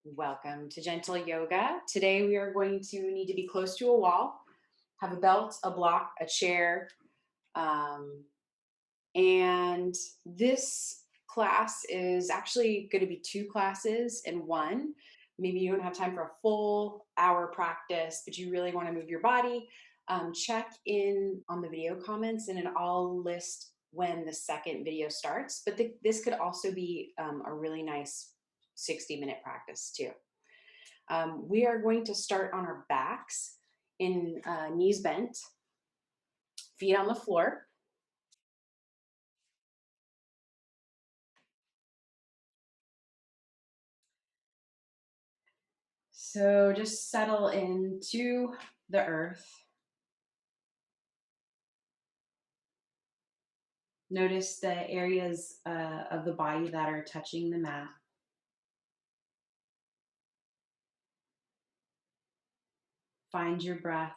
Welcome to Gentle Yoga. Today we are going to need to be close to a wall, have a belt, a block, a chair, um, and this class is actually going to be two classes in one. Maybe you don't have time for a full hour practice, but you really want to move your body. Check in on the video comments and I'll list when the second video starts. But this could also be a really nice 60-minute practice too. We are going to start on our backs in knees bent, feet on the floor. So just settle into the earth. Notice the areas of the body that are touching the mat. Find your breath.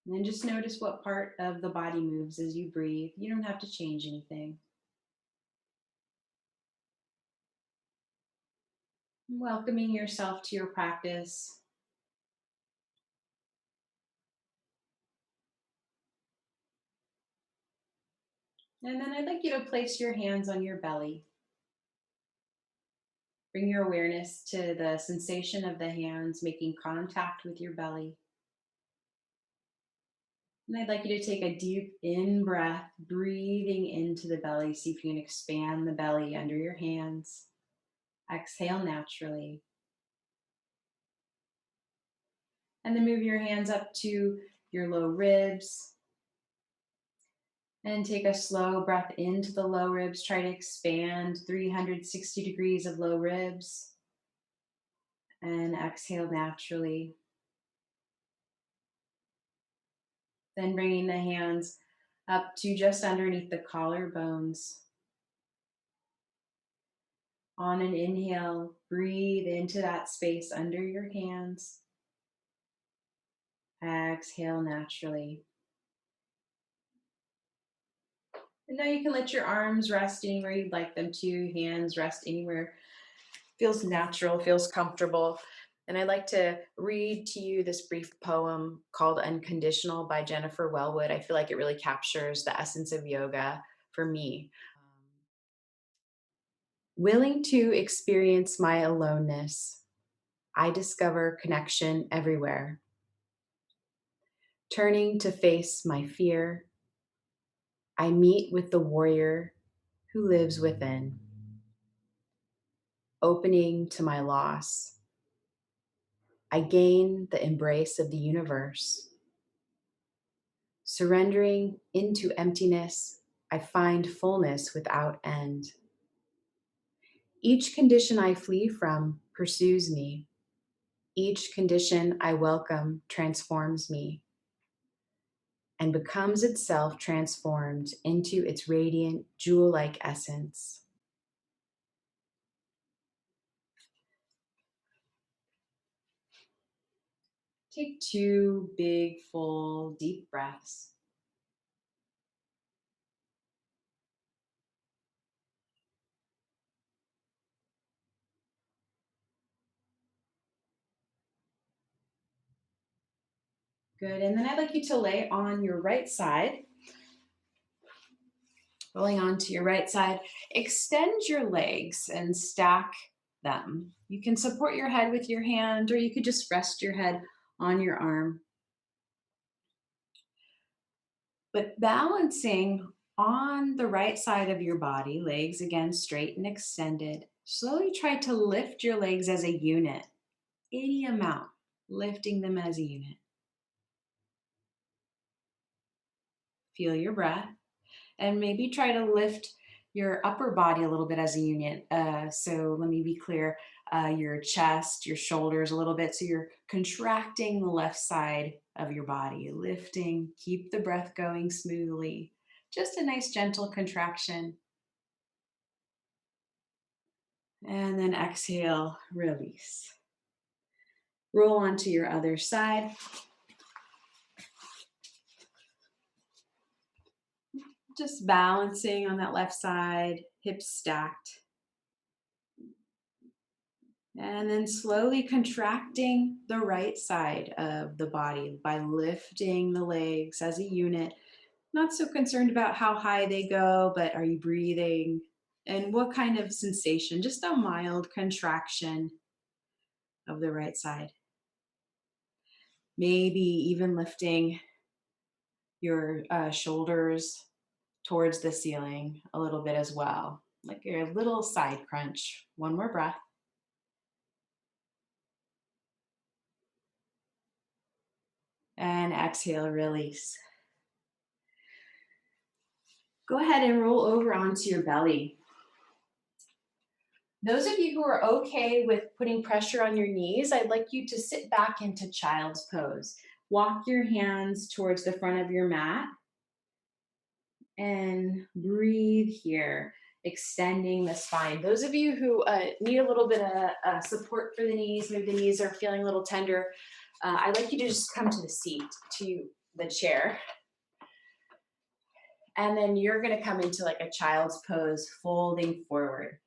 And then just notice what part of the body moves as you breathe. You don't have to change anything. Welcoming yourself to your practice. And then I'd like you to place your hands on your belly. Bring your awareness to the sensation of the hands making contact with your belly. And I'd like you to take a deep in breath, breathing into the belly. See if you can expand the belly under your hands. Exhale naturally. And then move your hands up to your low ribs. And take a slow breath into the low ribs. Try to expand 360 degrees of low ribs. And exhale naturally. Then bringing the hands up to just underneath the collarbones. On an inhale, breathe into that space under your hands. Exhale naturally. And now you can let your arms rest anywhere you'd like them to, hands rest anywhere. Feels natural, feels comfortable. And I'd like to read to you this brief poem called Unconditional by Jennifer Wellwood. I feel like it really captures the essence of yoga for me. Willing to experience my aloneness, I discover connection everywhere. Turning to face my fear, I meet with the warrior who lives within. Opening to my loss, I gain the embrace of the universe. Surrendering into emptiness, I find fullness without end. Each condition I flee from pursues me. Each condition I welcome transforms me and becomes itself transformed into its radiant, jewel-like essence. Take 2 big, full, deep breaths. Good, and then I'd like you to lay on your right side. Rolling onto your right side, extend your legs and stack them. You can support your head with your hand, or you could just rest your head on your arm. But balancing on the right side of your body, legs again straight and extended. Slowly try to lift your legs as a unit, any amount, lifting them as a unit. Feel your breath, and maybe try to lift your upper body a little bit as a unit. So let me be clear, your chest, your shoulders a little bit. So you're contracting the left side of your body, lifting, keep the breath going smoothly. Just a nice gentle contraction. And then exhale, release. Roll onto your other side. Just balancing on that left side, hips stacked. And then slowly contracting the right side of the body by lifting the legs as a unit. Not so concerned about how high they go, but are you breathing? And what kind of sensation? Just a mild contraction of the right side. Maybe even lifting your shoulders towards the ceiling a little bit as well, like your little side crunch. One more breath. And exhale, release. Go ahead and roll over onto your belly. Those of you who are okay with putting pressure on your knees, I'd like you to sit back into child's pose. Walk your hands towards the front of your mat and breathe here, extending the spine. Those of you who need a little bit of support for the knees, maybe the knees are feeling a little tender, I'd like you to just come to the seat, to the chair. And then you're gonna come into like a child's pose, folding forward.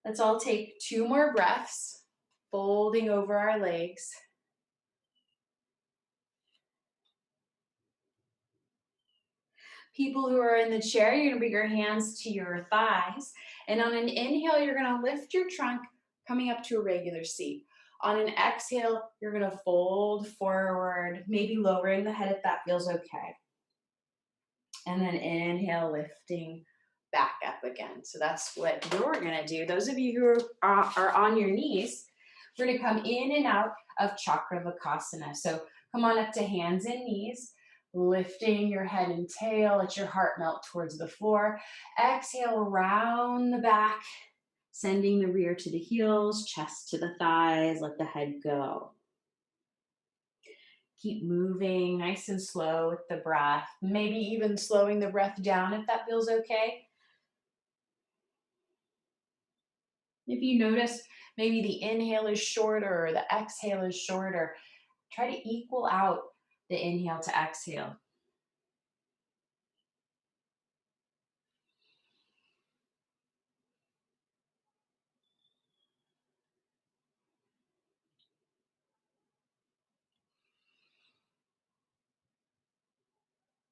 Let's all take 2 more breaths, folding over our legs. People who are in the chair, you're gonna bring your hands to your thighs. And on an inhale, you're gonna lift your trunk, coming up to a regular seat. On an exhale, you're gonna fold forward, maybe lowering the head if that feels okay. And then inhale, lifting back up again. So that's what you're gonna do. Those of you who are on your knees, we're gonna come in and out of Chakravakasana. So come on up to hands and knees, lifting your head and tail, let your heart melt towards the floor. Exhale, round the back, sending the rear to the heels, chest to the thighs, let the head go. Keep moving nice and slow with the breath, maybe even slowing the breath down if that feels okay. If you notice maybe the inhale is shorter or the exhale is shorter, try to equal out the inhale to exhale.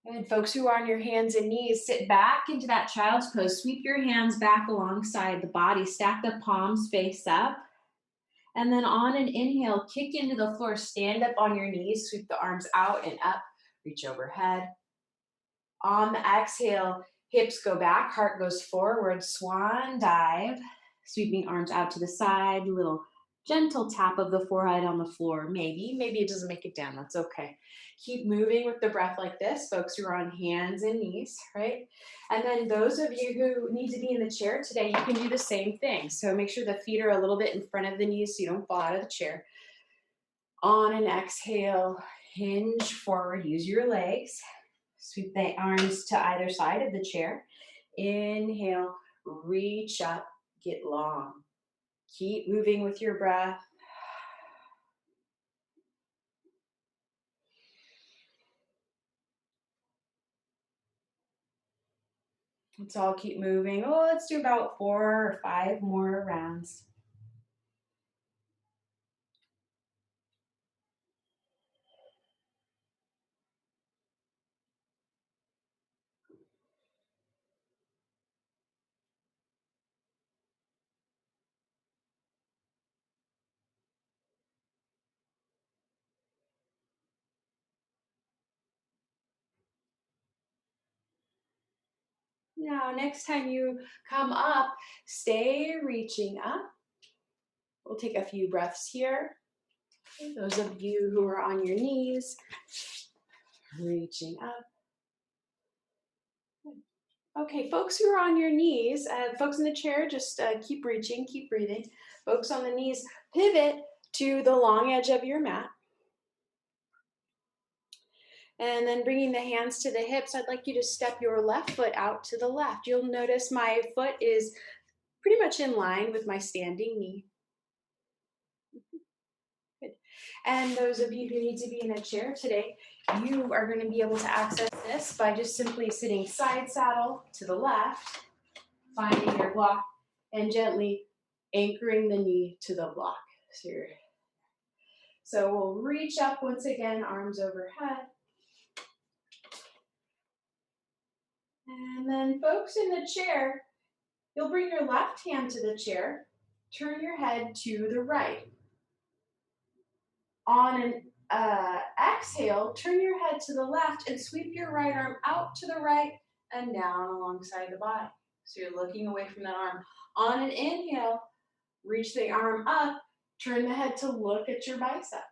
And folks who are on your hands and knees, sit back into that child's pose. Sweep your hands back alongside the body. Stack the palms face up. And then on an inhale, kick into the floor. Stand up on your knees. Sweep the arms out and up. Reach overhead. On the exhale, hips go back. Heart goes forward. Swan dive. Sweeping arms out to the side. Little gentle tap of the forehead on the floor. Maybe it doesn't make it down. That's okay. Keep moving with the breath like this, folks who are on hands and knees, right? And then those of you who need to be in the chair today, you can do the same thing. So make sure the feet are a little bit in front of the knees so you don't fall out of the chair. On an exhale, hinge forward, use your legs. Sweep the arms to either side of the chair. Inhale, reach up, get long. Keep moving with your breath. Let's all keep moving. Oh, let's do about 4 or 5 more rounds. Now, next time you come up, stay reaching up. We'll take a few breaths here. Those of you who are on your knees, reaching up. Okay, folks who are on your knees, folks in the chair, just keep reaching, keep breathing. Folks on the knees, pivot to the long edge of your mat. And then bringing the hands to the hips, I'd like you to step your left foot out to the left. You'll notice my foot is pretty much in line with my standing knee. Good. And those of you who need to be in a chair today, you are going to be able to access this by just simply sitting side saddle to the left, finding your block, and gently anchoring the knee to the block. So we'll reach up once again, arms overhead. And then folks in the chair, you'll bring your left hand to the chair, turn your head to the right. On an exhale, turn your head to the left and sweep your right arm out to the right and down alongside the body. So you're looking away from that arm. On an inhale, reach the arm up, turn the head to look at your bicep.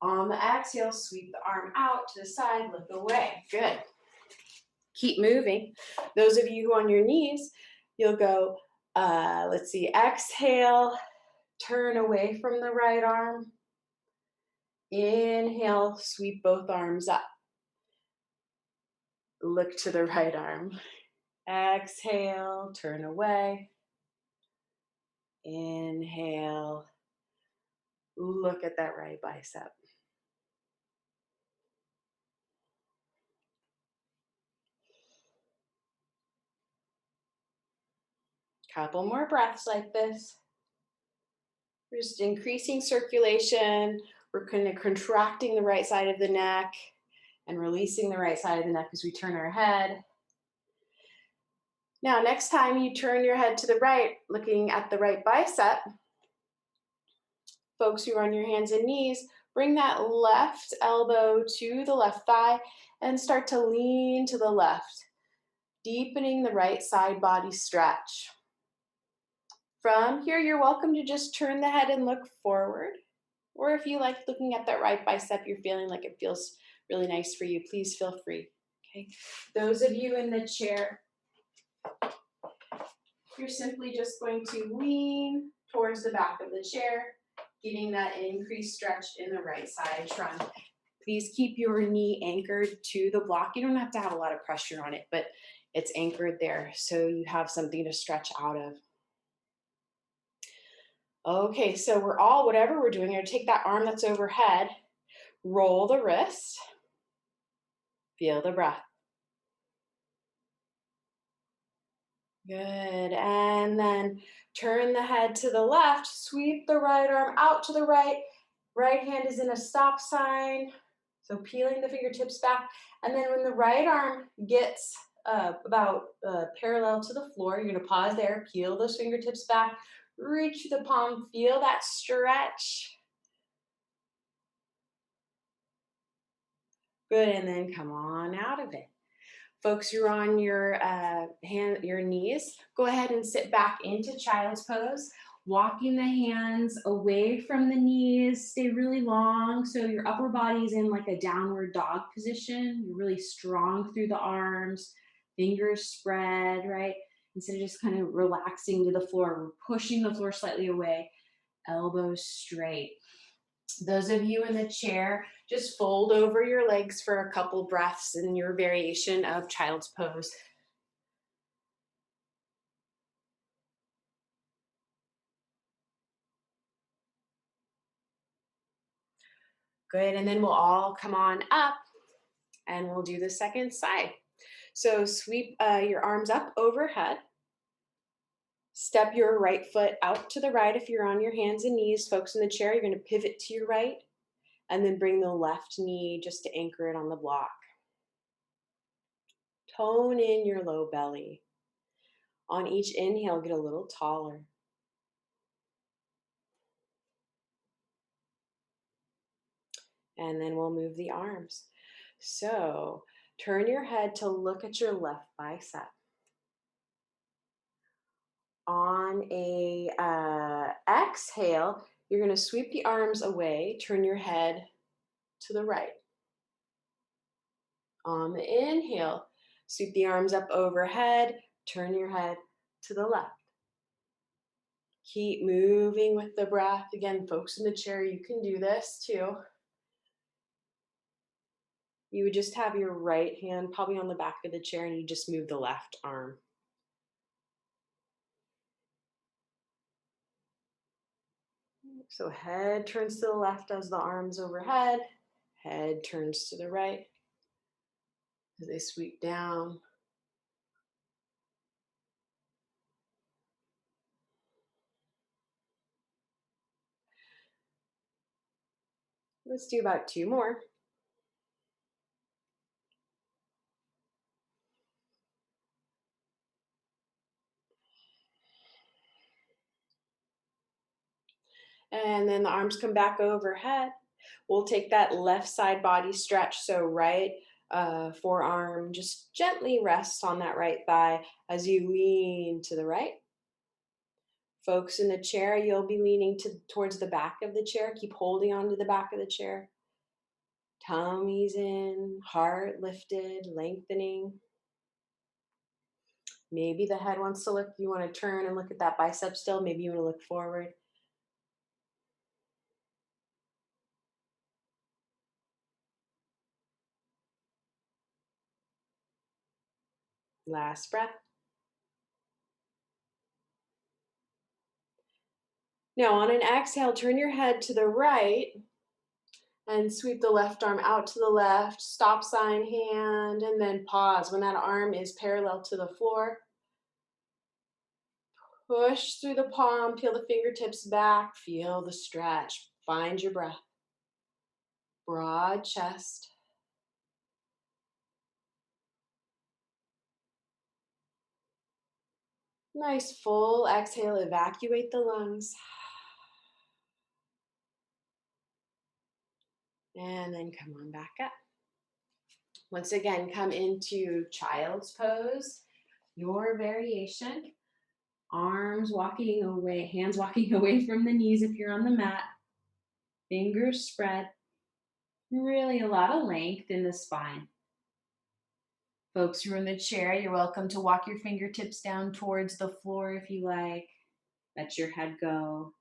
On the exhale, sweep the arm out to the side, look away. Good. Keep moving. Those of you who are on your knees, you'll go, exhale, turn away from the right arm. Inhale, sweep both arms up. Look to the right arm. Exhale, turn away. Inhale, look at that right bicep. Couple more breaths like this. We're just increasing circulation. We're kind of contracting the right side of the neck and releasing the right side of the neck as we turn our head. Now, next time you turn your head to the right, looking at the right bicep, folks who are on your hands and knees, bring that left elbow to the left thigh and start to lean to the left, deepening the right side body stretch. From here, you're welcome to just turn the head and look forward. Or if you like looking at that right bicep, you're feeling like it feels really nice for you, please feel free. Okay. Those of you in the chair, you're simply just going to lean towards the back of the chair, getting that increased stretch in the right side trunk. Please keep your knee anchored to the block. You don't have to have a lot of pressure on it, but it's anchored there so you have something to stretch out of. Okay, so whatever we're doing, we're going to take that arm that's overhead, roll the wrist, feel the breath. Good, and then turn the head to the left, sweep the right arm out to the right. Right hand is in a stop sign, so peeling the fingertips back. And then when the right arm gets about parallel to the floor, you're going to pause there, peel those fingertips back, reach the palm, feel that stretch. Good, and then come on out of it. Folks, you're on your knees. Go ahead and sit back into child's pose, walking the hands away from the knees. Stay really long, so your upper body is in like a downward dog position. You're really strong through the arms, fingers spread, right? Instead of just kind of relaxing to the floor, we're pushing the floor slightly away, elbows straight. Those of you in the chair, just fold over your legs for a couple breaths in your variation of child's pose. Good, and then we'll all come on up and we'll do the second side. So sweep your arms up overhead. Step your right foot out to the right if you're on your hands and knees. Folks in the chair, you're going to pivot to your right and then bring the left knee just to anchor it on the block. Tone in your low belly. On each inhale, get a little taller. And then we'll move the arms. So turn your head to look at your left bicep. On a exhale, you're going to sweep the arms away, turn your head to the right. On the inhale, sweep the arms up overhead, turn your head to the left. Keep moving with the breath. Again, folks in the chair, you can do this too. You would just have your right hand probably on the back of the chair and you just move the left arm. So head turns to the left as the arms overhead. Head turns to the right as they sweep down. Let's do about 2 more. And then the arms come back overhead. We'll take that left side body stretch. So right forearm just gently rests on that right thigh as you lean to the right. Folks in the chair, you'll be leaning towards the back of the chair. Keep holding on to the back of the chair. Tummy's in, heart lifted, lengthening. Maybe the head wants to look, you want to turn and look at that bicep still. Maybe you want to look forward. Last breath. Now on an exhale, turn your head to the right and sweep the left arm out to the left, stop sign hand, and then pause. When that arm is parallel to the floor, push through the palm, peel the fingertips back, feel the stretch, find your breath. Broad chest. Nice full exhale, evacuate the lungs. And then come on back up. Once again, come into child's pose, your variation. Arms walking away, hands walking away from the knees if you're on the mat. Fingers spread. Really a lot of length in the spine. Folks who are in the chair, you're welcome to walk your fingertips down towards the floor if you like. Let your head go.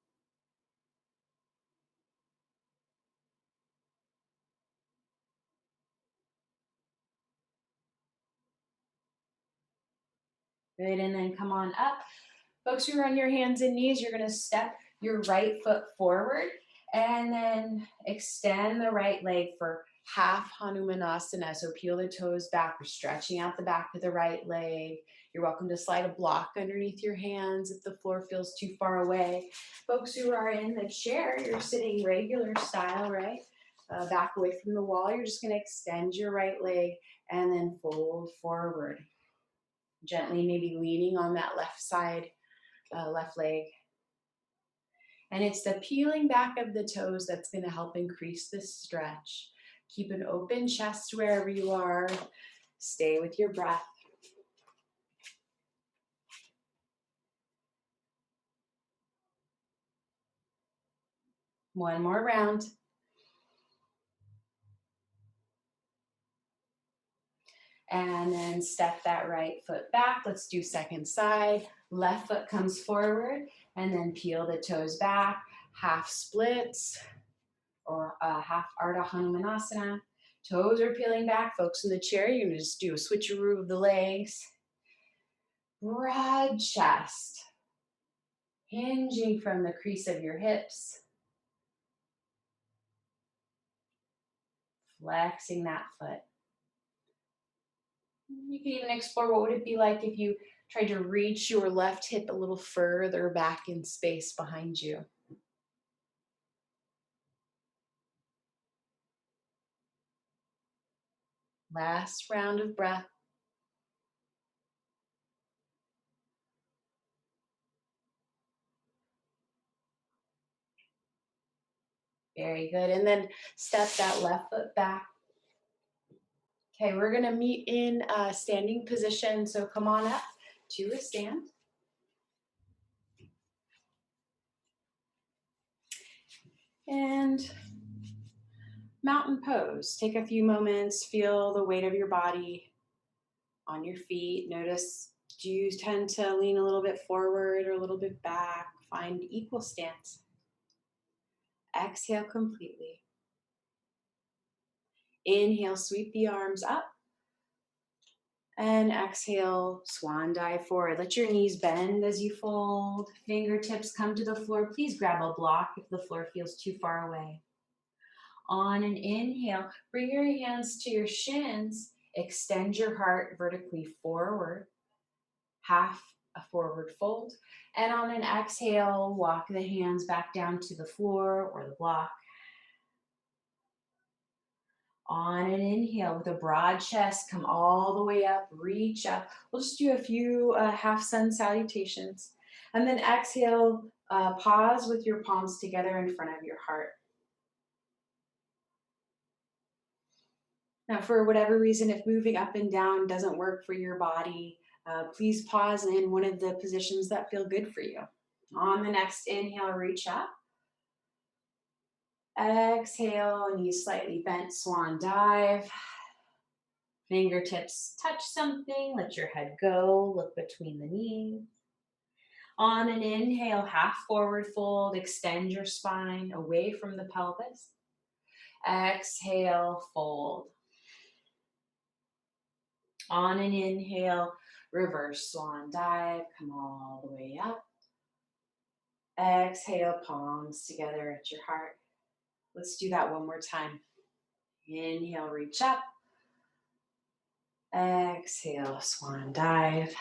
Good, and then come on up. Folks who are on your hands and knees, you're gonna step your right foot forward and then extend the right leg for half Hanumanasana. So peel the toes back. We're stretching out the back of the right leg. You're welcome to slide a block underneath your hands if the floor feels too far away. Folks who are in the chair, you're sitting regular style, right? Back away from the wall. You're just gonna extend your right leg and then fold forward. Gently maybe leaning on that left side, left leg. And it's the peeling back of the toes that's going to help increase the stretch. Keep an open chest wherever you are. Stay with your breath. One more round. And then step that right foot back. Let's do second side. Left foot comes forward and then peel the toes back. Half splits or half Ardha Hanumanasana. Toes are peeling back. Folks in the chair, you're going to just do a switcheroo of the legs. Broad chest. Hinging from the crease of your hips. Flexing that foot. You can even explore what would it be like if you tried to reach your left hip a little further back in space behind you. Last round of breath. Very good. And then step that left foot back. Okay, we're going to meet in a standing position. So come on up to a stand. And mountain pose. Take a few moments, feel the weight of your body on your feet. Notice, do you tend to lean a little bit forward or a little bit back? Find equal stance. Exhale completely. Inhale, sweep the arms up. And exhale, swan dive forward. Let your knees bend as you fold. Fingertips come to the floor. Please grab a block if the floor feels too far away. On an inhale, bring your hands to your shins. Extend your heart vertically forward. Half a forward fold. And on an exhale, walk the hands back down to the floor or the block. On an inhale, with a broad chest, come all the way up, reach up. We'll just do a few half sun salutations. And then exhale, pause with your palms together in front of your heart. Now, for whatever reason, if moving up and down doesn't work for your body, please pause in one of the positions that feel good for you. On the next inhale, reach up. Exhale, knees slightly bent, swan dive. Fingertips touch something, let your head go, look between the knees. On an inhale, half forward fold, extend your spine away from the pelvis. Exhale, fold. On an inhale, reverse swan dive, come all the way up. Exhale, palms together at your heart. Let's do that one more time. Inhale, reach up. Exhale, swan dive.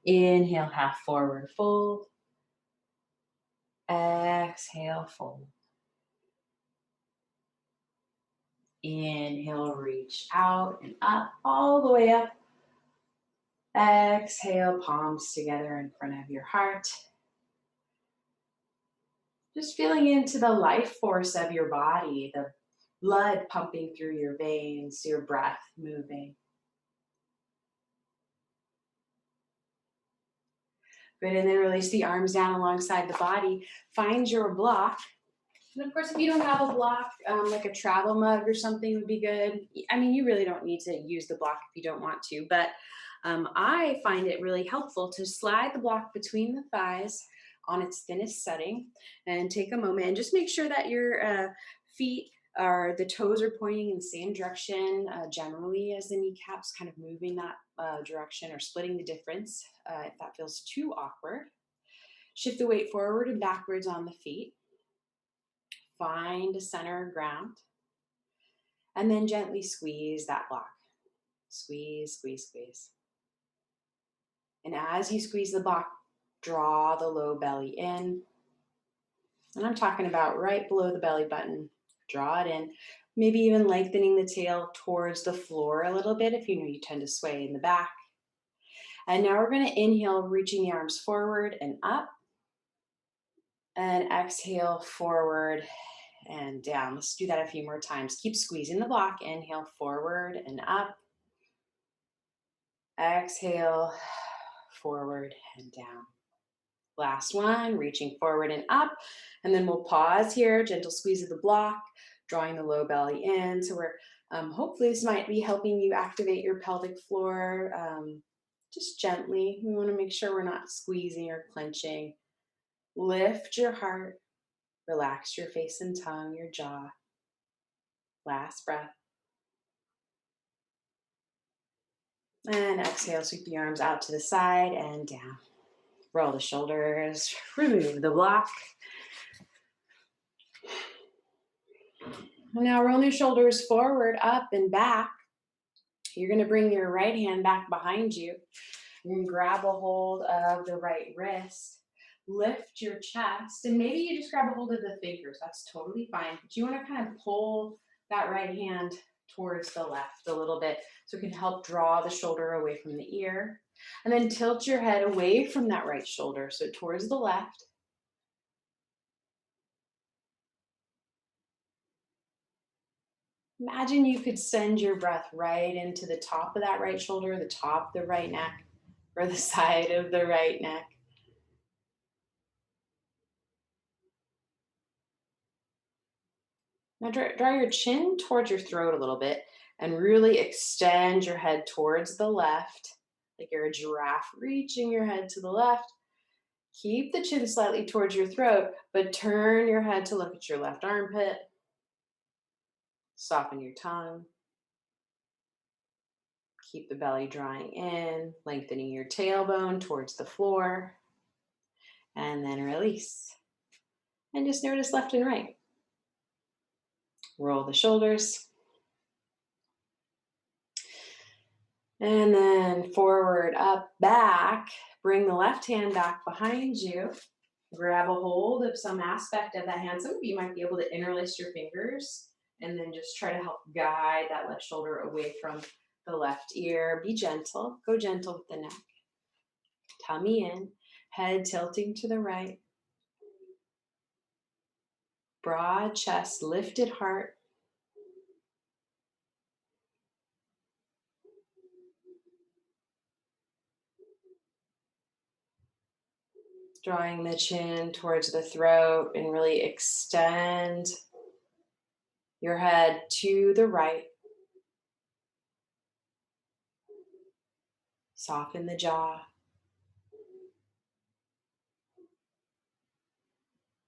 Inhale, half forward fold. Exhale, fold. Inhale, reach out and up, all the way up. Exhale, palms together in front of your heart. Just feeling into the life force of your body, the blood pumping through your veins, your breath moving. Good, and then release the arms down alongside the body. Find your block. And of course, if you don't have a block, like a travel mug or something would be good. I mean, you really don't need to use the block if you don't want to, but I find it really helpful to slide the block between the thighs on its thinnest setting and take a moment and just make sure that your feet are, the toes are pointing in the same direction generally as the kneecaps, kind of moving that direction or splitting the difference if that feels too awkward. Shift the weight forward and backwards on the feet. Find a center ground. And then gently squeeze that block. Squeeze, squeeze, squeeze. And as you squeeze the block, draw the low belly in. And I'm talking about right below the belly button. Draw it in. Maybe even lengthening the tail towards the floor a little bit if you know you tend to sway in the back. And now we're going to inhale, reaching the arms forward and up. And exhale, forward and down. Let's do that a few more times. Keep squeezing the block. Inhale, forward and up. Exhale, forward and down. Last one, reaching forward and up. And then we'll pause here, gentle squeeze of the block, drawing the low belly in. So we're, hopefully this might be helping you activate your pelvic floor just gently. We want to make sure we're not squeezing or clenching. Lift your heart, relax your face and tongue, your jaw. Last breath. And exhale, sweep the arms out to the side and down. Roll the shoulders, remove the block. Now roll your shoulders forward, up and back. You're going to bring your right hand back behind you. You're going to grab a hold of the right wrist. Lift your chest, and maybe you just grab a hold of the fingers. That's totally fine. But you want to kind of pull that right hand towards the left a little bit so it can help draw the shoulder away from the ear. And then tilt your head away from that right shoulder, so towards the left. Imagine you could send your breath right into the top of that right shoulder, the top of the right neck, or the side of the right neck. Now draw your chin towards your throat a little bit and really extend your head towards the left, like you're a giraffe reaching your head to the left. Keep the chin slightly towards your throat, but turn your head to look at your left armpit. Soften your tongue. Keep the belly drawing in, lengthening your tailbone towards the floor, and then release. And just notice left and right. Roll the shoulders. And then forward, up, back. Bring the left hand back behind you. Grab a hold of some aspect of that hand. Some of you might be able to interlace your fingers and then just try to help guide that left shoulder away from the left ear. Be gentle. Go gentle with the neck. Tummy in. Head tilting to the right. Broad chest, lifted heart. Drawing the chin towards the throat and really extend your head to the right. Soften the jaw.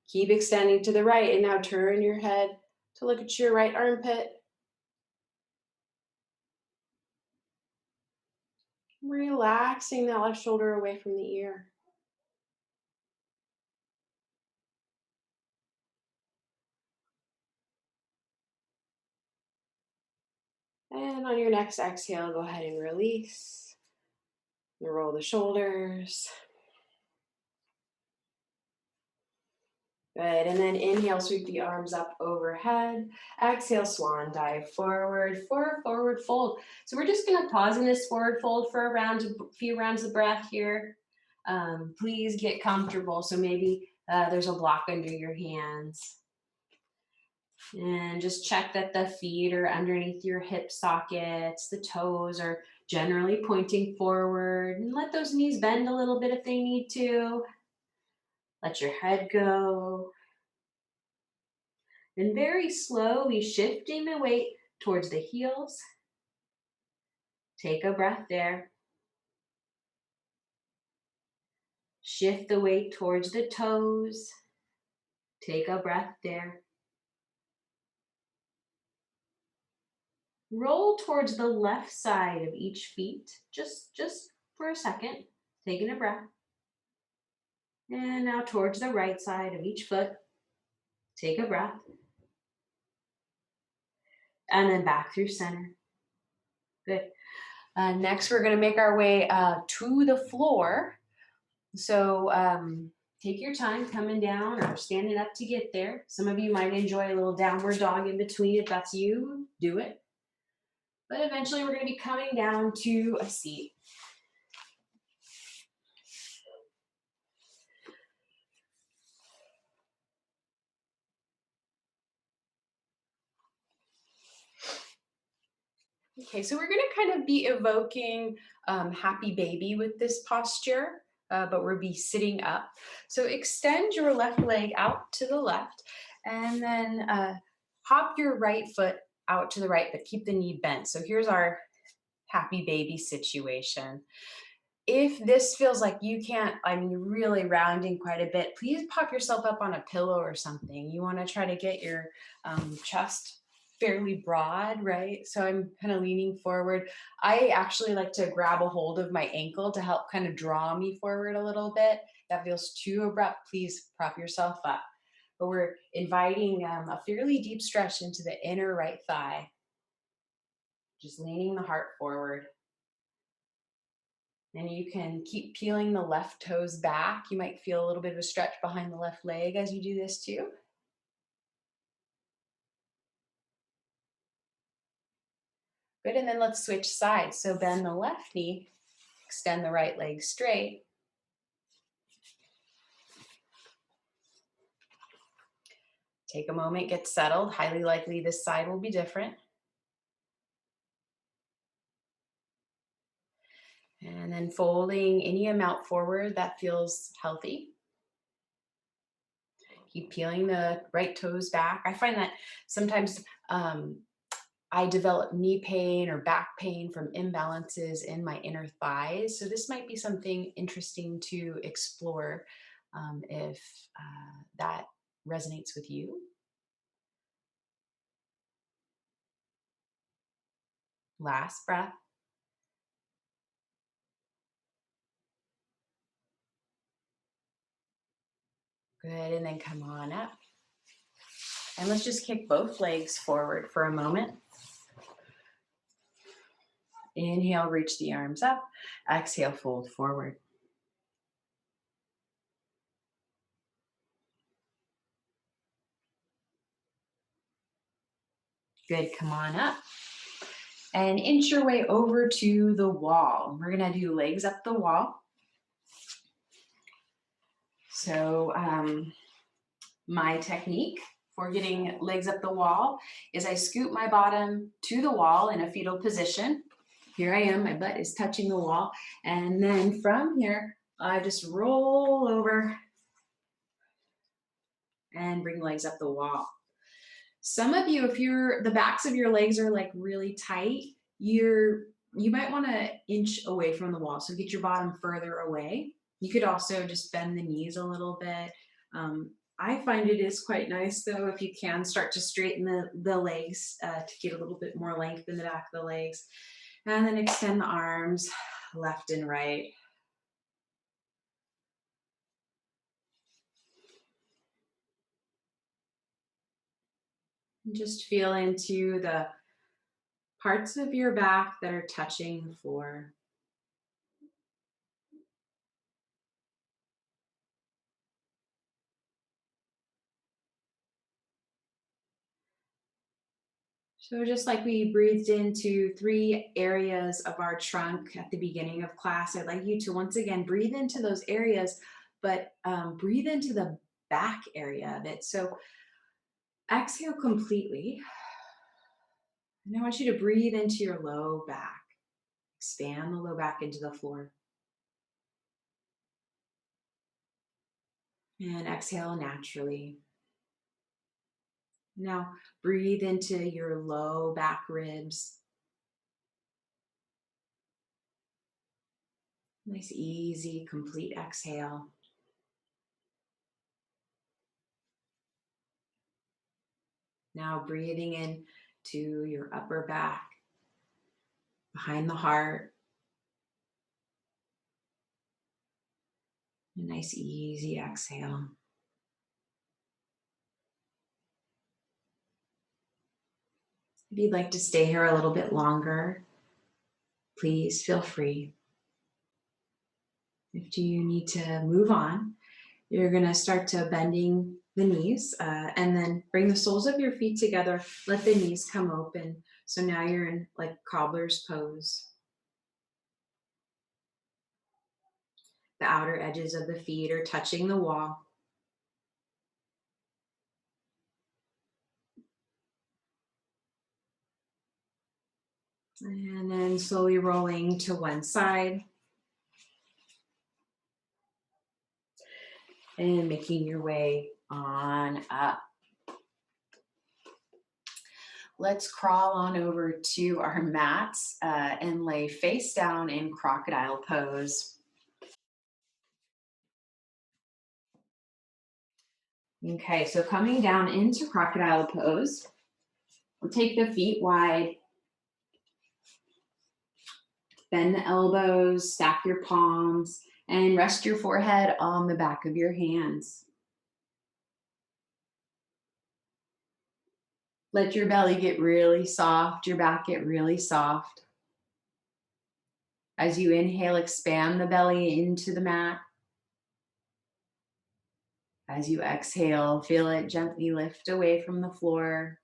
Keep extending to the right, and now turn your head to look at your right armpit. Relaxing that left shoulder away from the ear. And on your next exhale, go ahead and release. You roll the shoulders. Good, and then inhale, sweep the arms up overhead. Exhale, swan dive forward, forward fold. So we're just gonna pause in this forward fold for a few rounds of breath here. Please get comfortable. So maybe there's a block under your hands. And just check that the feet are underneath your hip sockets, the toes are generally pointing forward, and let those knees bend a little bit if they need to. Let your head go. And very slowly shifting the weight towards the heels. Take a breath there. Shift the weight towards the toes. Take a breath there. Roll towards the left side of each feet, just for a second, taking a breath. And now towards the right side of each foot, take a breath. And then back through center. Good. Next, we're going to make our way to the floor. So take your time coming down or standing up to get there. Some of you might enjoy a little downward dog in between. If that's you, do it. But eventually, we're going to be coming down to a seat. Okay, so we're going to kind of be evoking happy baby with this posture, but we'll be sitting up. So extend your left leg out to the left, and then hop your right foot out to the right, but keep the knee bent. So here's our happy baby situation. If this feels like you can't, you're really rounding quite a bit, please pop yourself up on a pillow or something. You want to try to get your chest fairly broad, right? So I'm kind of leaning forward. I actually like to grab a hold of my ankle to help kind of draw me forward a little bit. If that feels too abrupt, please prop yourself up. But we're inviting a fairly deep stretch into the inner right thigh. Just leaning the heart forward. And you can keep peeling the left toes back. You might feel a little bit of a stretch behind the left leg as you do this too. Good, and then let's switch sides. So bend the left knee, extend the right leg straight. Take a moment, get settled. Highly likely this side will be different. And then folding any amount forward that feels healthy. Keep peeling the right toes back. I find that sometimes I develop knee pain or back pain from imbalances in my inner thighs. So this might be something interesting to explore if that resonates with you. Last breath. Good, and then come on up. And let's just kick both legs forward for a moment. Inhale, reach the arms up. Exhale, fold forward. Good, come on up. And inch your way over to the wall. We're gonna do legs up the wall. So my technique for getting legs up the wall is I scoot my bottom to the wall in a fetal position. Here I am, my butt is touching the wall. And then from here, I just roll over and bring legs up the wall. Some of you, if the backs of your legs are like really tight, you might want to inch away from the wall. So get your bottom further away. You could also just bend the knees a little bit. I find it is quite nice though, if you can start to straighten the legs to get a little bit more length in the back of the legs. And then extend the arms left and right. And just feel into the parts of your back that are touching the floor. So just like we breathed into 3 areas of our trunk at the beginning of class, I'd like you to once again breathe into those areas, but breathe into the back area of it. So exhale completely. And I want you to breathe into your low back. Expand the low back into the floor. And exhale naturally. Now breathe into your low back ribs. Nice, easy, complete exhale. Now breathing in to your upper back, behind the heart. A nice, easy exhale. If you'd like to stay here a little bit longer, please feel free. If you need to move on, you're going to start to bending the knees and then bring the soles of your feet together. Let the knees come open. So now you're in like cobbler's pose. The outer edges of the feet are touching the wall. And then slowly rolling to one side. And making your way on up. Let's crawl on over to our mats and lay face down in crocodile pose. Okay, so coming down into crocodile pose, we'll take the feet wide, bend the elbows, stack your palms, and rest your forehead on the back of your hands. Let your belly get really soft, your back get really soft. As you inhale, expand the belly into the mat. As you exhale, feel it gently lift away from the floor.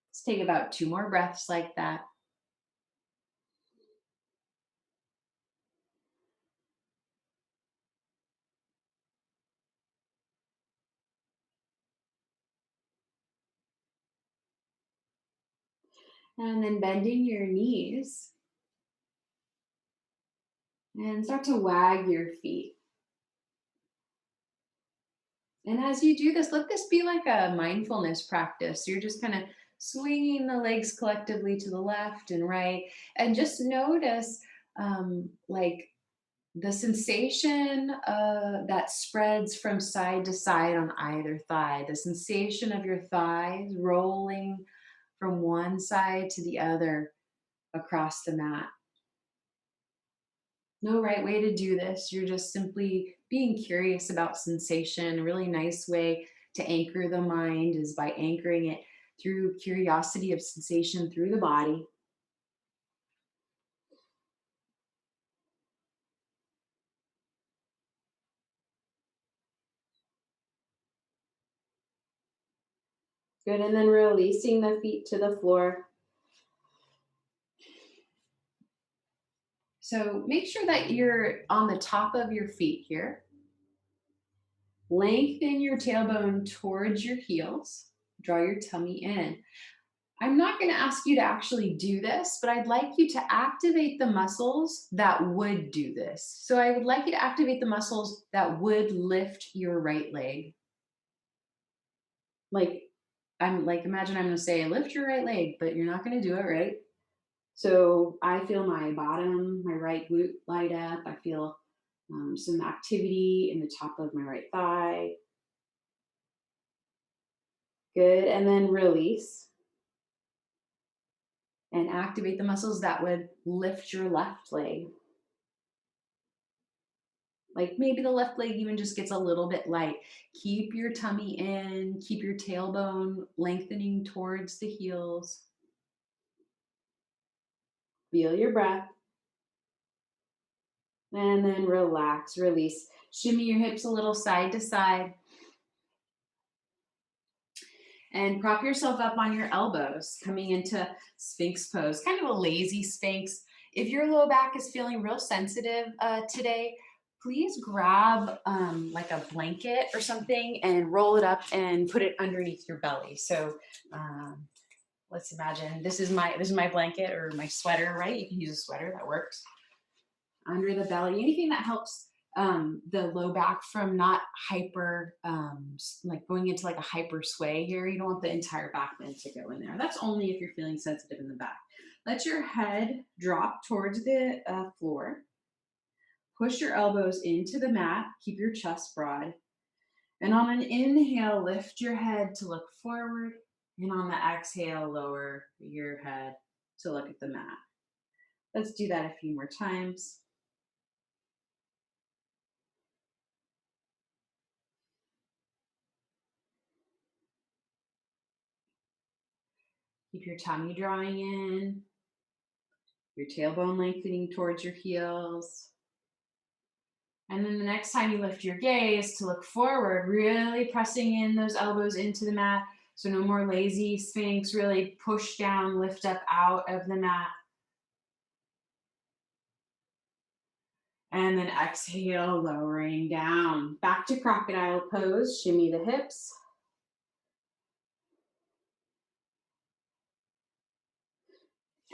Let's take about 2 more breaths like that. And then bending your knees. And start to wag your feet. And as you do this, let this be like a mindfulness practice. You're just kind of swinging the legs collectively to the left and right. And just notice like the sensation that spreads from side to side on either thigh. The sensation of your thighs rolling from one side to the other. across the mat. No right way to do this. You're just simply being curious about sensation. A really nice way to anchor the mind is by anchoring it through curiosity of sensation through the body. Good. And then releasing the feet to the floor. So make sure that you're on the top of your feet here. Lengthen your tailbone towards your heels. Draw your tummy in. I'm not going to ask you to actually do this, but I'd like you to activate the muscles that would do this. So I would like you to activate the muscles that would lift your right leg. Imagine I'm going to say, lift your right leg, but you're not going to do it, right? So I feel my bottom, my right glute light up. I feel some activity in the top of my right thigh. Good. And then release and activate the muscles that would lift your left leg. Like maybe the left leg even just gets a little bit light. Keep your tummy in, keep your tailbone lengthening towards the heels. Feel your breath. And then relax, release. Shimmy your hips a little side to side. And prop yourself up on your elbows, coming into Sphinx pose, kind of a lazy Sphinx. If your low back is feeling real sensitive today, please grab like a blanket or something and roll it up and put it underneath your belly. So let's imagine this is my blanket or my sweater, right? You can use a sweater, that works. Under the belly, anything that helps the low back from not hyper, like going into like a hyper sway here. You don't want the entire back bend to go in there. That's only if you're feeling sensitive in the back. Let your head drop towards the floor. Push your elbows into the mat. Keep your chest broad. And on an inhale, lift your head to look forward. And on the exhale, lower your head to look at the mat. Let's do that a few more times. Keep your tummy drawing in, your tailbone lengthening towards your heels. And then the next time you lift your gaze to look forward, really pressing in those elbows into the mat. So no more lazy Sphinx, really push down, lift up out of the mat. And then exhale, lowering down. Back to crocodile pose, shimmy the hips.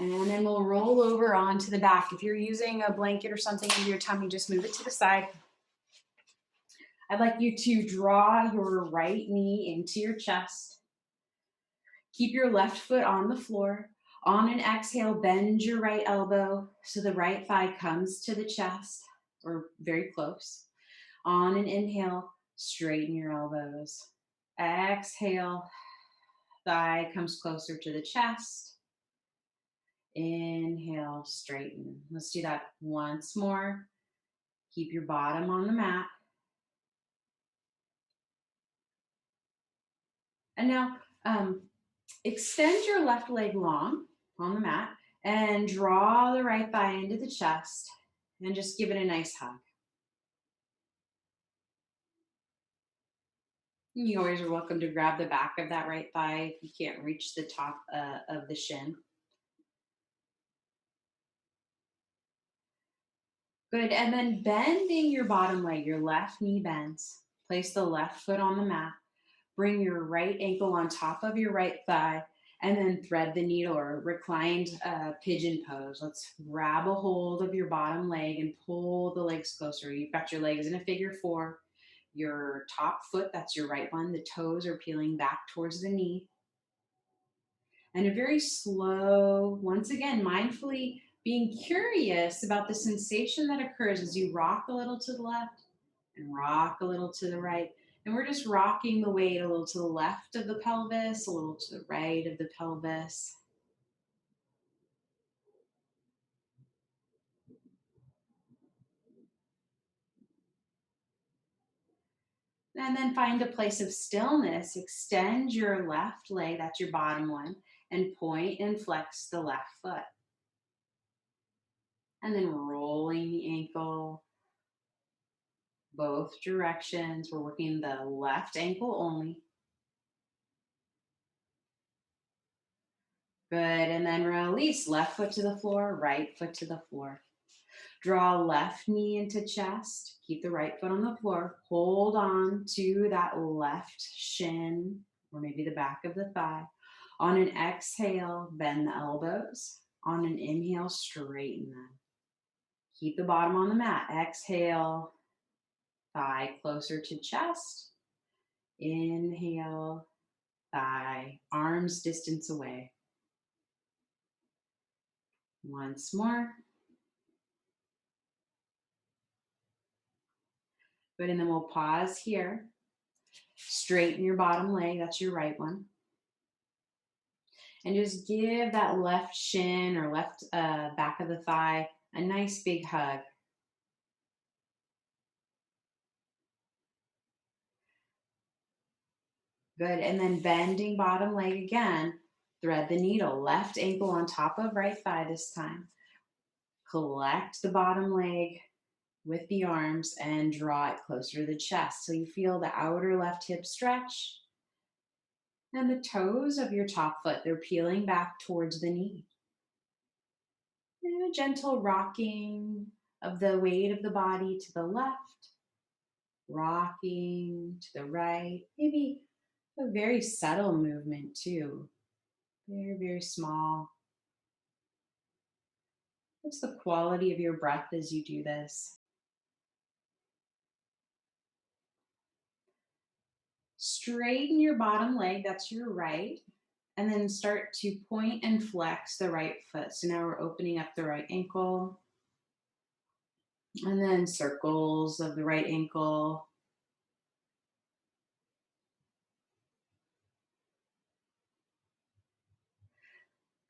And then we'll roll over onto the back. If you're using a blanket or something under your tummy, just move it to the side. I'd like you to draw your right knee into your chest. Keep your left foot on the floor. On an exhale, bend your right elbow so the right thigh comes to the chest or very close. On an inhale, straighten your elbows. Exhale, thigh comes closer to the chest. Inhale, straighten. Let's do that once more. Keep your bottom on the mat. And now extend your left leg long on the mat and draw the right thigh into the chest and just give it a nice hug. You always are welcome to grab the back of that right thigh if you can't reach the top of the shin. Good, and then bending your bottom leg, your left knee bends. Place the left foot on the mat. Bring your right ankle on top of your right thigh and then thread the needle or reclined pigeon pose. Let's grab a hold of your bottom leg and pull the legs closer. You've got your legs in a figure four. Your top foot, that's your right one, the toes are peeling back towards the knee. And a very slow, once again, mindfully being curious about the sensation that occurs as you rock a little to the left and rock a little to the right. And we're just rocking the weight a little to the left of the pelvis, a little to the right of the pelvis. And then find a place of stillness. Extend your left leg, that's your bottom one, and point and flex the left foot. And then rolling the ankle both directions. We're working the left ankle only. Good. And then release. Left foot to the floor, right foot to the floor. Draw left knee into chest. Keep the right foot on the floor. Hold on to that left shin or maybe the back of the thigh. On an exhale, bend the elbows. On an inhale, straighten them. Keep the bottom on the mat. Exhale, thigh closer to chest. Inhale, thigh, arms distance away. Once more. Good, and then we'll pause here. Straighten your bottom leg, that's your right one. And just give that left shin or left back of the thigh a nice big hug. Good, and then bending bottom leg again, thread the needle, left ankle on top of right thigh this time. Collect the bottom leg with the arms and draw it closer to the chest so you feel the outer left hip stretch. And the toes of your top foot, they're peeling back towards the knee. And a gentle rocking of the weight of the body to the left, rocking to the right, maybe a very subtle movement too, very, very small. What's the quality of your breath as you do this? Straighten your bottom leg, that's your right, and then start to point and flex the right foot. So now we're opening up the right ankle, and then circles of the right ankle.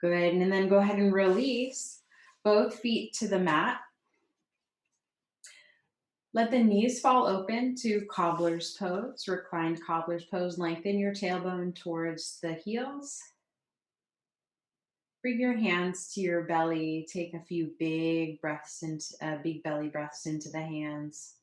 Good, and then go ahead and release both feet to the mat. Let the knees fall open to cobbler's pose, reclined cobbler's pose. Lengthen your tailbone towards the heels. Bring your hands to your belly. Take a few big breaths into big belly breaths into the hands.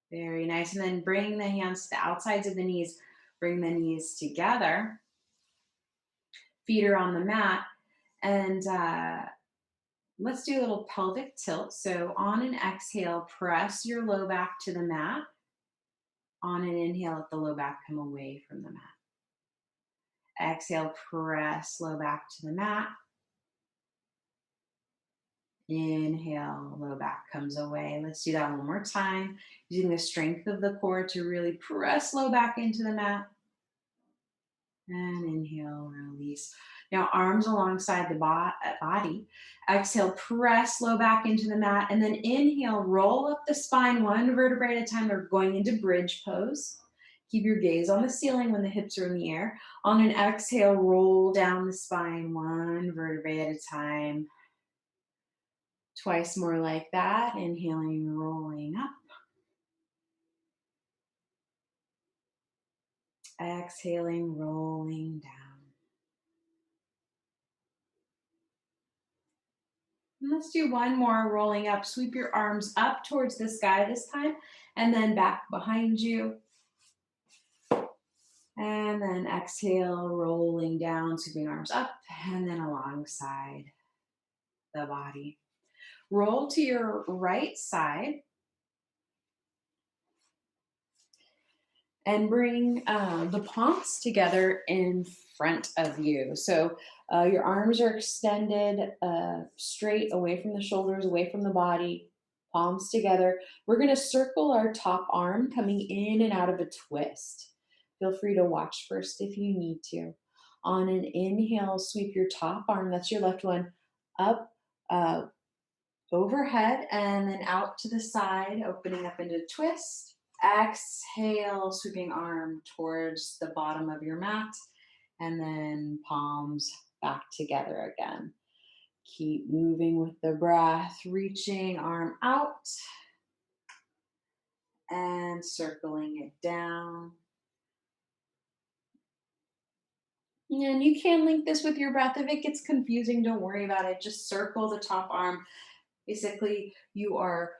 Very nice. And then bring the hands to the outsides of the knees. Bring the knees together. Feet are on the mat. And let's do a little pelvic tilt. So on an exhale, press your low back to the mat. On an inhale, let the low back come away from the mat. Exhale, press low back to the mat. Inhale, low back comes away. Let's do that one more time. Using the strength of the core to really press low back into the mat. And inhale, release. Now arms alongside the body. Exhale, press low back into the mat. And then inhale, roll up the spine one vertebrae at a time. We're going into bridge pose. Keep your gaze on the ceiling when the hips are in the air. On an exhale, roll down the spine one vertebrae at a time. Twice more like that. Inhaling, rolling up. Exhaling, rolling down. And let's do one more rolling up. Sweep your arms up towards the sky this time, and then back behind you. And then exhale, rolling down, sweeping arms up, and then alongside the body. Roll to your right side. And bring the palms together in front of you. So your arms are extended straight away from the shoulders, away from the body, palms together. We're going to circle our top arm coming in and out of a twist. Feel free to watch first if you need to. On an inhale, sweep your top arm, that's your left one, up overhead and then out to the side, opening up into a twist. Exhale, sweeping arm towards the bottom of your mat, and then palms back together again. Keep moving with the breath, reaching arm out and circling it down. And you can link this with your breath. If it gets confusing, don't worry about it. Just circle the top arm. Basically, you are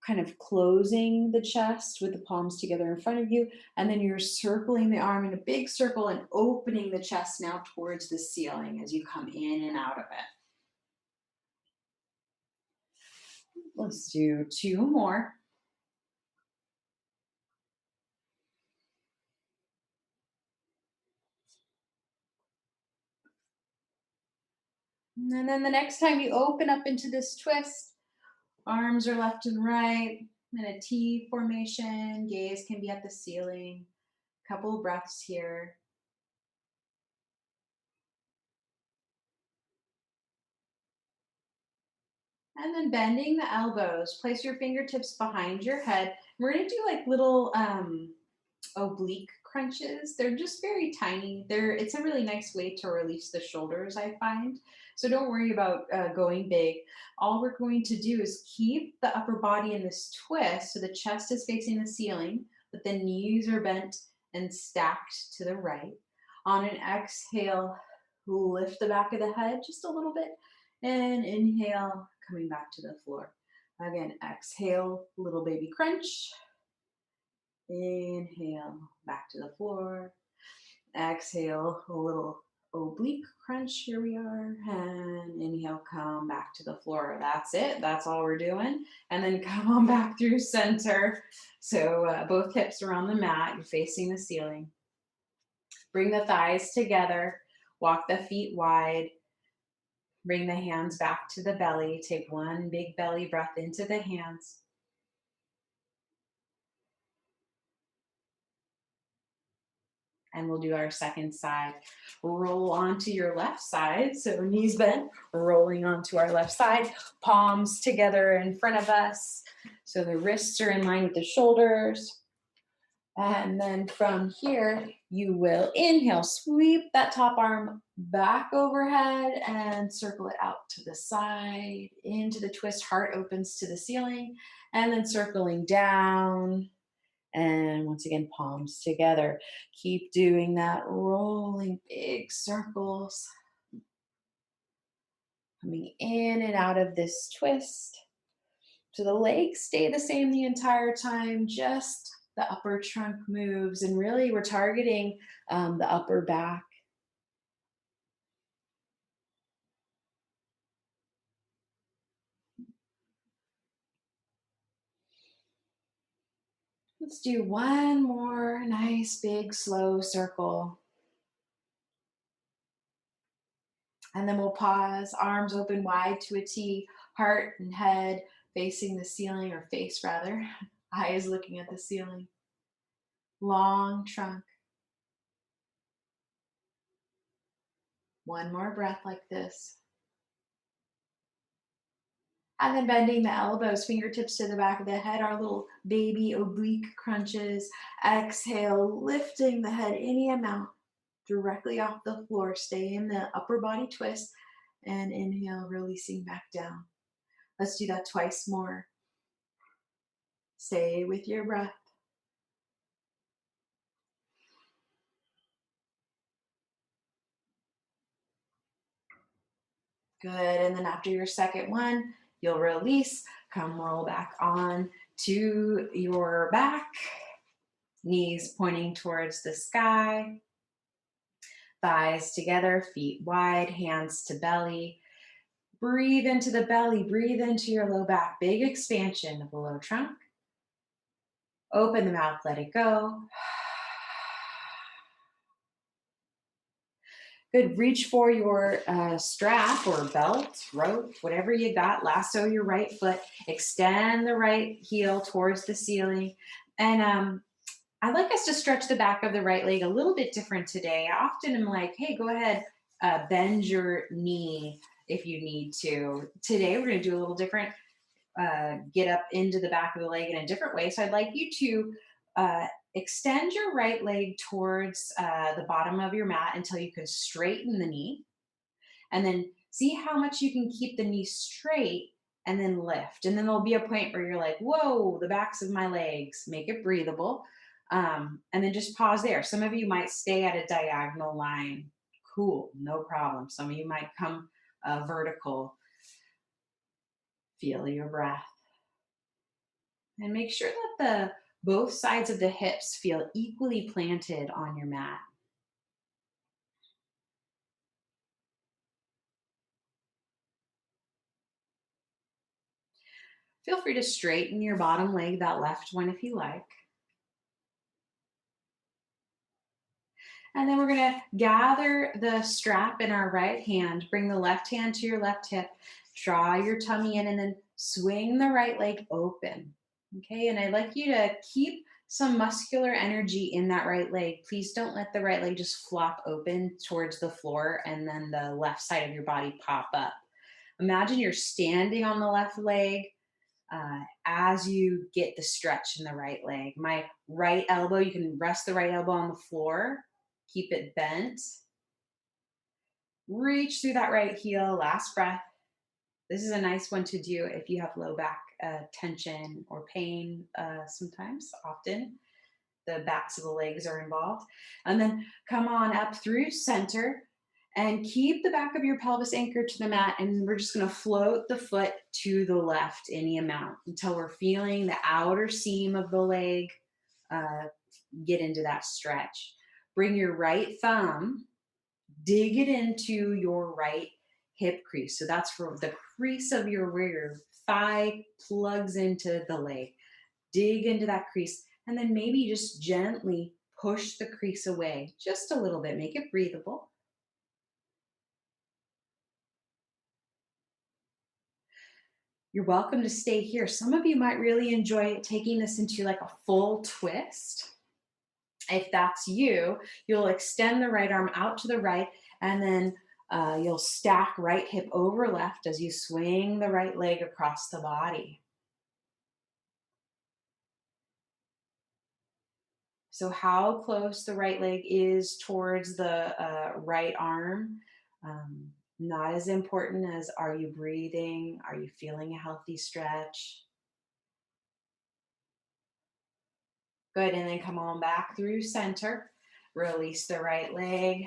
kind of closing the chest with the palms together in front of you, and then you're circling the arm in a big circle and opening the chest now towards the ceiling as you come in and out of it. Let's do 2 more. And then the next time you open up into this twist, arms are left and right in a T formation. Gaze can be at the ceiling. Couple breaths here. And then bending the elbows. Place your fingertips behind your head. We're going to do like little oblique crunches. They're just very tiny. It's a really nice way to release the shoulders, I find. So don't worry about going big. All we're going to do is keep the upper body in this twist so the chest is facing the ceiling, but the knees are bent and stacked to the right. On an exhale, lift the back of the head just a little bit, and inhale, coming back to the floor. Again, exhale, little baby crunch. Inhale, back to the floor. Exhale, a little oblique crunch. Here we are. And inhale, come back to the floor. That's it. That's all we're doing. And then come on back through center. So both hips are on the mat. You're facing the ceiling. Bring the thighs together. Walk the feet wide. Bring the hands back to the belly. Take one big belly breath into the hands. And we'll do our second side. Roll onto your left side. So knees bent, rolling onto our left side. Palms together in front of us. So the wrists are in line with the shoulders. And then from here, you will inhale, sweep that top arm back overhead and circle it out to the side, into the twist, heart opens to the ceiling, and then circling down. And once again, palms together. Keep doing that, rolling big circles. Coming in and out of this twist. So the legs stay the same the entire time, just the upper trunk moves. And really we're targeting the upper back. Let's do one more nice, big, slow circle. And then we'll pause, arms open wide to a T, heart and head facing the ceiling, or face rather, eyes looking at the ceiling. Long trunk. One more breath like this. And then bending the elbows, fingertips to the back of the head, our little baby oblique crunches. Exhale, lifting the head any amount directly off the floor. Stay in the upper body twist. And inhale, releasing back down. Let's do that twice more. Stay with your breath. Good, and then after your second one, you'll release, come roll back on to your back, knees pointing towards the sky, thighs together, feet wide, hands to belly. Breathe into the belly, breathe into your low back, big expansion of the low trunk. Open the mouth, let it go. Good, reach for your strap or belt, rope, whatever you got. Lasso your right foot. Extend the right heel towards the ceiling. And I'd like us to stretch the back of the right leg a little bit different today. I often am like, hey, go ahead, bend your knee if you need to. Today we're going to do a little different. get up into the back of the leg in a different way. So I'd like you to extend your right leg towards the bottom of your mat until you can straighten the knee. And then see how much you can keep the knee straight and then lift. And then there'll be a point where you're like, whoa, the backs of my legs, make it breathable. And then just pause there. Some of you might stay at a diagonal line. Cool, no problem. Some of you might come vertical. Feel your breath. And make sure that the both sides of the hips feel equally planted on your mat. Feel free to straighten your bottom leg, that left one if you like. And then we're going to gather the strap in our right hand, bring the left hand to your left hip, draw your tummy in, and then swing the right leg open. Okay, and I'd like you to keep some muscular energy in that right leg. Please don't let the right leg just flop open towards the floor and then the left side of your body pop up. Imagine you're standing on the left leg as you get the stretch in the right leg. My right elbow, you can rest the right elbow on the floor, keep it bent. Reach through that right heel, last breath. This is a nice one to do if you have low back tension or pain sometimes, often. The backs of the legs are involved. And then come on up through center and keep the back of your pelvis anchored to the mat. And we're just going to float the foot to the left any amount until we're feeling the outer seam of the leg get into that stretch. Bring your right thumb, dig it into your right hip crease. So that's for the crease of where your thigh plugs into the leg. Dig into that crease. And then maybe just gently push the crease away just a little bit. Make it breathable. You're welcome to stay here. Some of you might really enjoy taking this into like a full twist. If that's you, you'll extend the right arm out to the right, and then you'll stack right hip over left as you swing the right leg across the body. So how close the right leg is towards the right arm, not as important as are you breathing? Are you feeling a healthy stretch? Good, and then come on back through center. Release the right leg.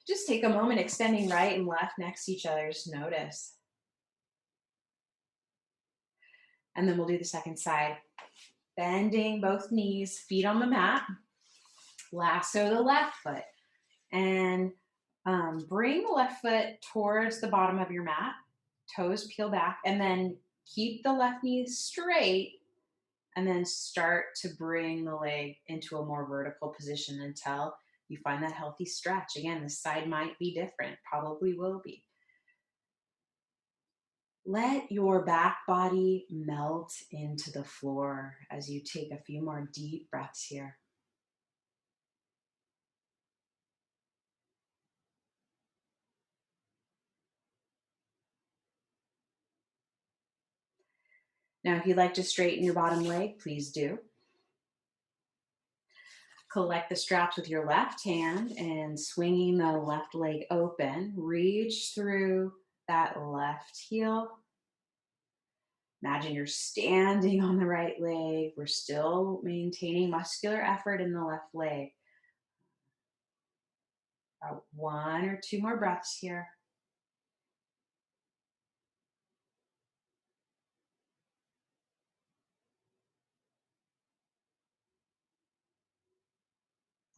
Just take a moment extending right and left next to each other. Just notice. And then we'll do the second side. Bending both knees, feet on the mat. Lasso the left foot. And bring the left foot towards the bottom of your mat. Toes peel back. And then keep the left knee straight. And then start to bring the leg into a more vertical position until you find that healthy stretch. Again, this side might be different. Probably will be. Let your back body melt into the floor as you take a few more deep breaths here. Now, if you'd like to straighten your bottom leg, please do. Collect the straps with your left hand and swinging the left leg open. Reach through that left heel. Imagine you're standing on the right leg. We're still maintaining muscular effort in the left leg. About 1 or 2 more breaths here.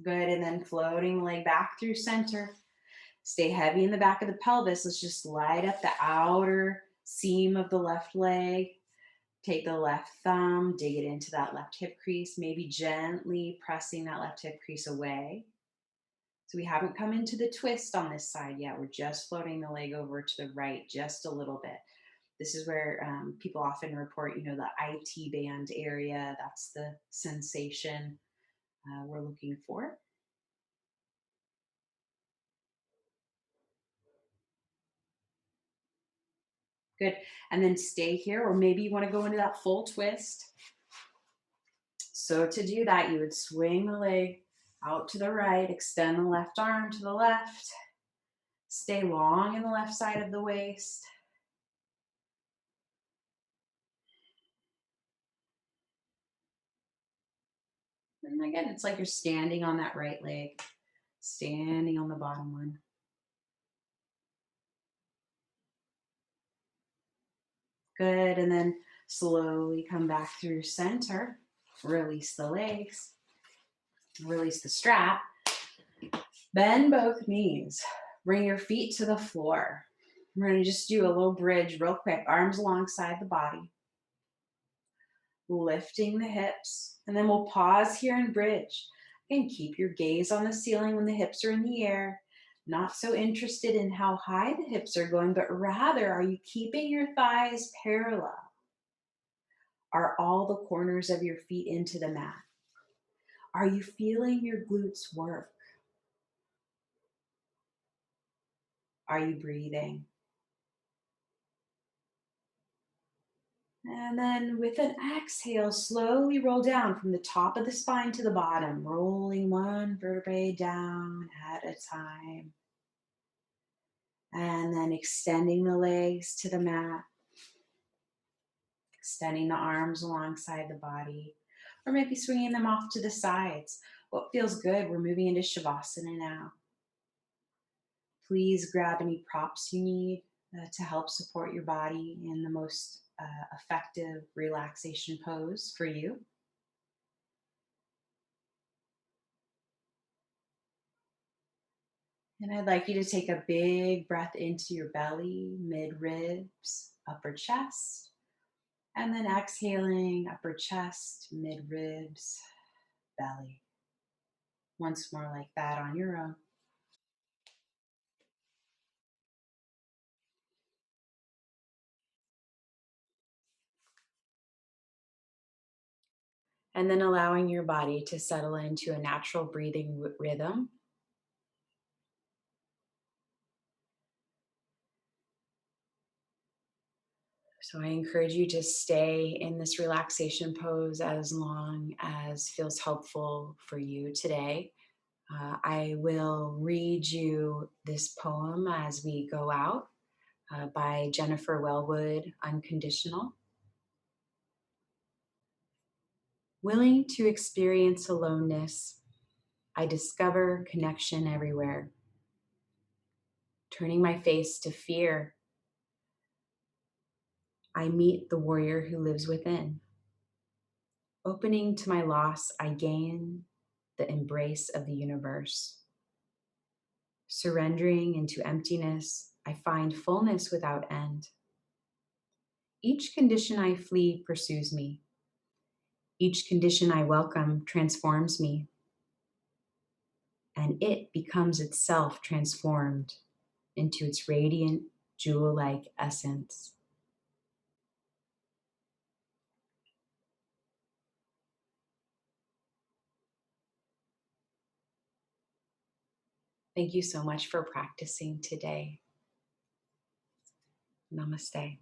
Good, and then floating the leg back through center. Stay heavy in the back of the pelvis. Let's just light up the outer seam of the left leg. Take the left thumb, dig it into that left hip crease, maybe gently pressing that left hip crease away. So we haven't come into the twist on this side yet. We're just floating the leg over to the right just a little bit. This is where people often report, the IT band area. That's the sensation we're looking for. Good. And then stay here, or maybe you want to go into that full twist. So to do that, you would swing the leg out to the right, extend the left arm to the left, stay long in the left side of the waist. And again, it's like you're standing on that right leg, standing on the bottom one. Good. And then slowly come back through center. Release the legs. Release the strap. Bend both knees. Bring your feet to the floor. We're going to just do a little bridge real quick. Arms alongside the body. Lifting the hips. And then we'll pause here and bridge. Again, keep your gaze on the ceiling when the hips are in the air. Not so interested in how high the hips are going, but rather, are you keeping your thighs parallel? Are all the corners of your feet into the mat? Are you feeling your glutes work? Are you breathing? And then with an exhale, slowly roll down from the top of the spine to the bottom, rolling one vertebrae down at a time. And then extending the legs to the mat, extending the arms alongside the body, or maybe swinging them off to the sides. What feels good? We're moving into Shavasana now. Please grab any props you need to help support your body in the most effective relaxation pose for you. And I'd like you to take a big breath into your belly, mid-ribs, upper chest, and then exhaling, upper chest, mid-ribs, belly. Once more like that on your own. And then allowing your body to settle into a natural breathing rhythm. So I encourage you to stay in this relaxation pose as long as feels helpful for you today. I will read you this poem as we go out by Jennifer Wellwood, Unconditional. Willing to experience aloneness, I discover connection everywhere. Turning my face to fear, I meet the warrior who lives within. Opening to my loss, I gain the embrace of the universe. Surrendering into emptiness, I find fullness without end. Each condition I flee pursues me. Each condition I welcome transforms me. And it becomes itself transformed into its radiant, jewel-like essence. Thank you so much for practicing today. Namaste.